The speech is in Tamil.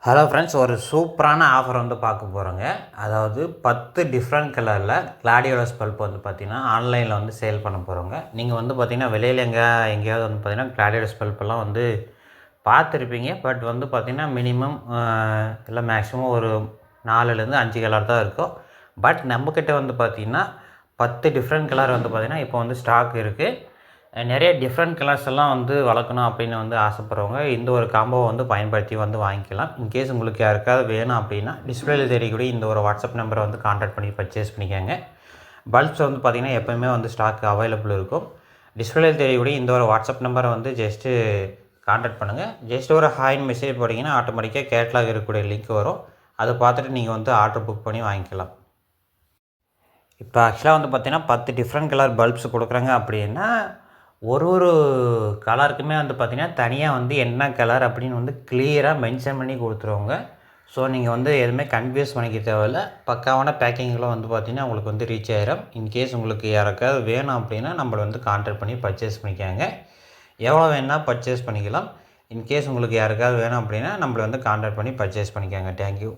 ஹலோ ஃப்ரெண்ட்ஸ், ஒரு சூப்பரான ஆஃபர் வந்து பார்க்க போகிறோங்க. அதாவது 10 டிஃப்ரெண்ட் கலரில் கிளாடியோலஸ் பல்ப் வந்து பார்த்திங்கன்னா ஆன்லைனில் வந்து சேல் பண்ண போகிறோங்க. நீங்கள் வந்து பார்த்திங்கன்னா வெளியில் எங்கேயாவது வந்து பார்த்திங்கன்னா கிளாடியோலஸ் பல்ப்பெல்லாம் வந்து பார்த்துருப்பீங்க. பட் வந்து பார்த்திங்கன்னா மினிமம் இல்லை மேக்ஸிமம் ஒரு 4லேருந்து 5 கலர் தான் இருக்கும். பட் நம்மக்கிட்ட வந்து பார்த்திங்கன்னா 10 டிஃப்ரெண்ட் கலர் வந்து பார்த்திங்கன்னா இப்போ வந்து ஸ்டாக் இருக்குது. நிறைய டிஃப்ரெண்ட் கலர்ஸ் எல்லாம் வந்து வளர்க்கணும் அப்படின்னு வந்து ஆசைப்படுறவங்க இந்த ஒரு காம்போவை வந்து பயன்படுத்தி வந்து வாங்கிக்கலாம். இன்கேஸ் உங்களுக்கு யாருக்காவது வேணும் அப்படின்னா டிஸ்பிளேயில் தெரியக்கூடிய இந்த ஒரு வாட்ஸ்அப் நம்பரை வந்து கான்டாக்ட் பண்ணி பர்ச்சேஸ் பண்ணிக்கோங்க. பல்ப்ஸ் வந்து பார்த்திங்கன்னா எப்போயுமே வந்து ஸ்டாக் அவைலபிள் இருக்கும். டிஸ்பிளேயில் தெரியக்கூடிய இந்த ஒரு வாட்ஸ்அப் நம்பரை வந்து ஜஸ்ட்டு கான்டாக்ட் பண்ணுங்கள். ஜஸ்ட் ஒரு ஹாய்னு மெசேஜ் போட்டிங்கன்னா ஆட்டோமேட்டிக்காக கேட்லாக் இருக்கக்கூடிய லிங்க் வரும். அதை பார்த்துட்டு நீங்கள் வந்து ஆர்டர் புக் பண்ணி வாங்கிக்கலாம். இப்போ ஆக்சுவலாக வந்து பார்த்திங்கன்னா 10 டிஃப்ரெண்ட் கலர் பல்ப்ஸ் கொடுக்குறாங்க அப்படின்னா ஒரு கலருக்குமே வந்து பார்த்திங்கன்னா தனியாக வந்து என்ன கலர் அப்படின்னு வந்து கிளியராக மென்ஷன் பண்ணி கொடுத்துருவாங்க. ஸோ நீங்கள் வந்து எதுவுமே கன்ஃபியூஸ் பண்ணிக்க தேவையில்ல. பக்காவான பேக்கிங்கில் வந்து பார்த்திங்கன்னா உங்களுக்கு வந்து ரீச் ஆயிடும். இன்கேஸ் உங்களுக்கு யாருக்காவது வேணும் அப்படின்னா நம்மளை வந்து கான்டாக்ட் பண்ணி பர்ச்சேஸ் பண்ணிக்காங்க. எவ்வளோ வேணுன்னா பர்ச்சேஸ் பண்ணிக்கலாம். இன்கேஸ் உங்களுக்கு யாருக்காவது வேணும் அப்படின்னா நம்மளை வந்து கான்டாக்ட் பண்ணி பர்ச்சேஸ் பண்ணிக்காங்க. தேங்க்யூ.